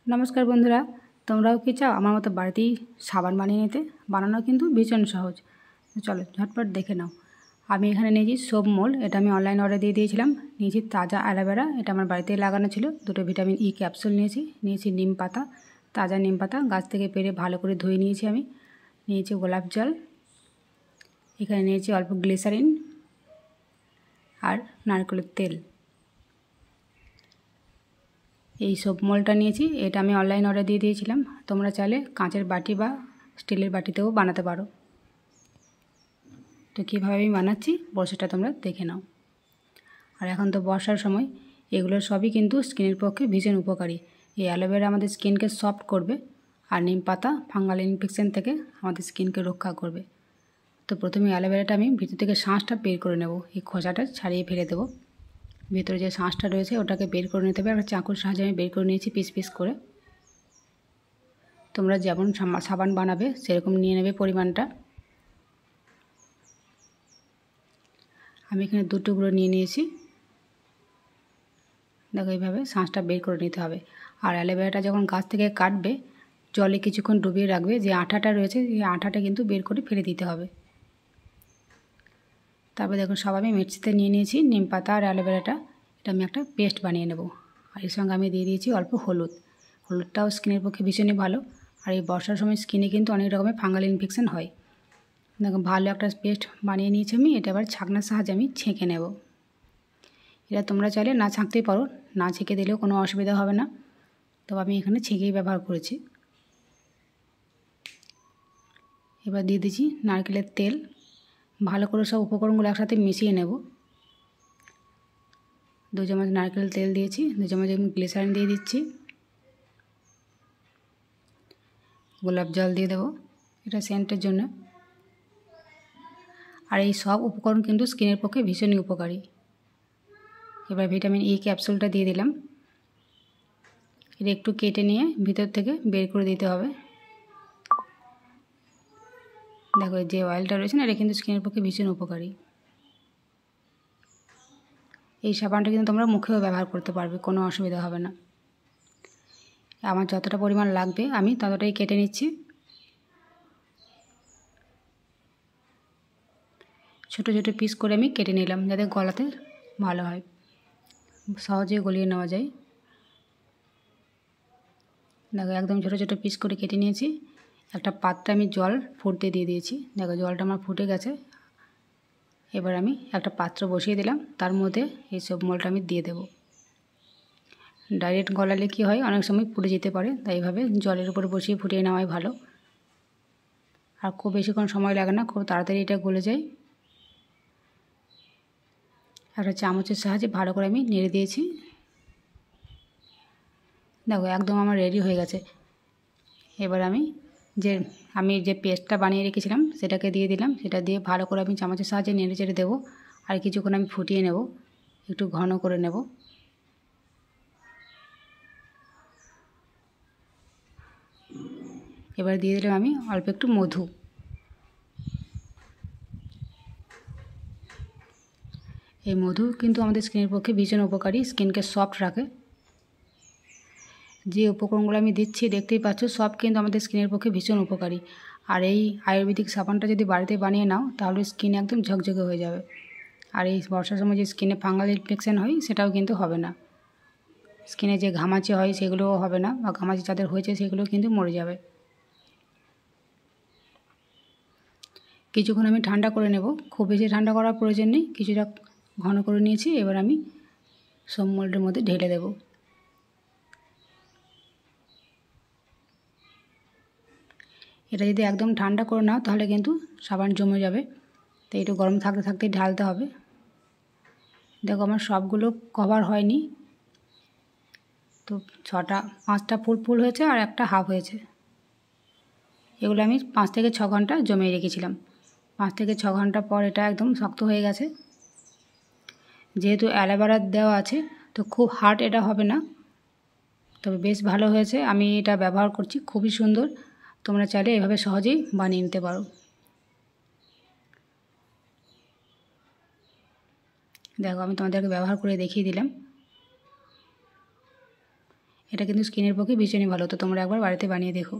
নমস্কার বন্ধুরা, তোমরাও কি চাও আমার মতো বাড়িতেই সাবান বানিয়ে নিতে? বানানো কিন্তু ভীষণ সহজ। চলো ঝটপট দেখে নাও। আমি এখানে নিয়েছি সোপ মোল্ড, এটা আমি অনলাইন অর্ডার দিয়ে দিয়েছিলাম। নিয়েছি তাজা অ্যালোভেরা, এটা আমার বাড়িতেই লাগানো ছিল। দুটো ভিটামিন ই ক্যাপসুল নিয়েছি নিম পাতা, তাজা নিম পাতা গাছ থেকে পেড়ে ভালো করে ধুয়ে নিয়েছি। আমি নিয়েছি গোলাপ জল, এখানে নিয়েছি অল্প গ্লিসারিন আর নারকেলের তেল। এই সোপ মোল্ডটা নিয়েছি, এটা আমি অনলাইন অর্ডার দিয়ে দিয়েছিলাম। তোমরা চাইলে কাঁচের বাটি বা স্টিলের বাটিতেও বানাতে পারো। তো কীভাবে আমি বানাচ্ছি সেটা তোমরা দেখে নাও। আর এখন তো বর্ষার সময়, এগুলোর সবই কিন্তু স্কিনের পক্ষে ভীষণ উপকারী। এই অ্যালোভেরা আমাদের স্কিনকে সফট করবে, আর নিম পাতা ফাঙ্গাল ইনফেকশন থেকে আমাদের স্কিনকে রক্ষা করবে। তো প্রথমে অ্যালোভেরাটা আমি ভিতর থেকে শাঁসটা বের করে নেব, এই খোসাটা ছাড়িয়ে ফেলে দেবো। ভেতরে যে শাঁসটা রয়েছে ওটাকে বের করে নিতে হবে। একটা চাকুর সাহায্যে আমি বের করে নিয়েছি পিস পিস করে। তোমরা যেমন সাবান বানাবে সেরকম নিয়ে নেবে পরিমাণটা। আমি এখানে 2 টুকরো নিয়ে নিয়েছি। দেখো এইভাবে শাঁসটা বের করে নিতে হবে। আর অ্যালোভেরাটা যখন গাছ থেকে কাটবে জলে কিছুক্ষণ ডুবিয়ে রাখবে, যে আঠাটা রয়েছে এই আঠাটা কিন্তু বের করে ফেলে দিতে হবে। তারপর দেখো সব আমি মিক্সিতে নিয়ে নিয়েছি নিম পাতা আর অ্যালোভেরাটা। এটা আমি একটা পেস্ট বানিয়ে নেব। আর এর সঙ্গে আমি দিয়ে দিয়েছি অল্প হলুদ। হলুদটাও স্কিনের পক্ষে ভীষণই ভালো। আর এই বর্ষার সময় স্কিনে কিন্তু অনেক রকমের ফাঙ্গাল ইনফেকশন হয়। দেখো ভালো একটা পেস্ট বানিয়ে নিয়েছি আমি। এটা এবার ছাঁকনার সাহায্যে আমি ছেঁকে নেব। এটা তোমরা চাইলে না ছাঁকতেই পারো, না ছেঁকে দিলেও কোনো অসুবিধা হবে না। তবে আমি এখানে ছেঁকেই ব্যবহার করেছি। এবার দিয়ে দিচ্ছি নারকেলের তেল। ভালো করে সব উপকরণগুলো একসাথে মিশিয়ে নেব। 2 চামচ নারকেল তেল দিয়েছি, 2 চামচ আমি গ্লিসারিন দিয়ে দিচ্ছি। গোলাপ জল দিয়ে দেবো, এটা সেন্টের জন্য। আর এই সব উপকরণ কিন্তু স্কিনের পক্ষে ভীষণই উপকারী। এবার ভিটামিন ই ক্যাপসুলটা দিয়ে দিলাম। এটা একটু কেটে নিয়ে ভিতর থেকে বের করে দিতে হবে। দেখো যে অয়েলটা রয়েছে না, এটা কিন্তু স্কিনের পক্ষে ভীষণ উপকারী। এই সাবানটা কিন্তু তোমরা মুখেও ব্যবহার করতে পারবে, কোনো অসুবিধা হবে না। আমার যতটা পরিমাণ লাগবে আমি ততটাই কেটে নিচ্ছি। ছোট ছোট পিস করে আমি কেটে নিলাম, যাতে গলাতে ভালো হয়, সহজে গলিয়ে নেওয়া যায়। দেখো একদম ছোট ছোট পিস করে কেটে নিয়েছি। একটা পাত্রে আমি জল ফুটতে দিয়ে দিয়েছি। দেখো জলটা আমার ফুটে গেছে। এবার আমি একটা পাত্র বসিয়ে দিলাম, তার মধ্যে এই সব মোলটা আমি দিয়ে দেব। ডাইরেক্ট গলালে কি হয়, অনেক সময় পুড়ে যেতে পারে, তাই এইভাবে জলের উপর বসিয়ে ফুটিয়ে নেওয়াই ভালো। আর খুব বেশিক্ষণ সময় লাগে না, খুব তাড়াতাড়ি এটা গলে যায়। একটা চামচের সাহায্যে ভালো করে আমি নেড়ে দিয়েছি। দেখো একদম আমার রেডি হয়ে গেছে। এবার আমি যে পেস্টটা বানিয়ে রেখেছিলাম সেটাকে দিয়ে দিলাম। সেটা দিয়ে ভালো করে আমি চামচের সাহায্যে নেড়ে চেড়ে দেবো। আর কিছুক্ষণ আমি ফুটিয়ে নেব, একটু ঘন করে নেব। এবার দিয়ে দিলাম আমি অল্প একটু মধু। এই মধু কিন্তু আমাদের স্কিনের পক্ষে ভীষণ উপকারী, স্কিনকে সফট রাখে। যে উপকরণগুলো আমি দিচ্ছি দেখতেই পাচ্ছ, সব কিন্তু আমাদের স্কিনের পক্ষে ভীষণ উপকারী। আর এই আয়ুর্বেদিক সাবানটা যদি বাড়িতে বানিয়ে নাও তাহলে স্কিন একদম ঝকঝকে হয়ে যাবে। আর এই বর্ষার সময় যে স্কিনে ফাঙ্গাল ইনফেকশন হয় সেটাও কিন্তু হবে না। স্কিনে যে ঘামাচি হয় সেগুলোও হবে না, বা ঘামাচি যাদের হয়েছে সেগুলো কিন্তু মরে যাবে। কিছুক্ষণ আমি ঠান্ডা করে নেব, খুব বেশি ঠান্ডা করার প্রয়োজন নেই, কিছুটা ঘন করে নিয়েছি। এবার আমি সব মোল্ডের মধ্যে ঢেলে দেব। এটা যদি একদম ঠান্ডা করে নাও তাহলে কিন্তু সাবান জমে যাবে, তাই একটু গরম থাকতে থাকতেই ঢালতে হবে। দেখো আমার সবগুলো কভার হয়নি, তো 5টা ফুল হয়েছে আর একটা হাফ হয়েছে। এগুলো আমি 5 থেকে 6 ঘন্টা জমিয়ে রেখেছিলাম। 5 থেকে 6 ঘন্টা পর এটা একদম শক্ত হয়ে গেছে। যেহেতু অ্যালোভেরা দেওয়া আছে তো খুব হার্ড এটা হবে না, তবে বেশ ভালো হয়েছে। আমি এটা ব্যবহার করছি, খুবই সুন্দর। তোমরা চাইলে এভাবে সহজেই বানিয়ে নিতে পারো। দেখো আমি তোমাদেরকে ব্যবহার করে দেখিয়ে দিলাম। এটা কিন্তু স্কিনের পক্ষে ভীষণই ভালো, তো তোমরা একবার বাড়িতে বানিয়ে দেখো।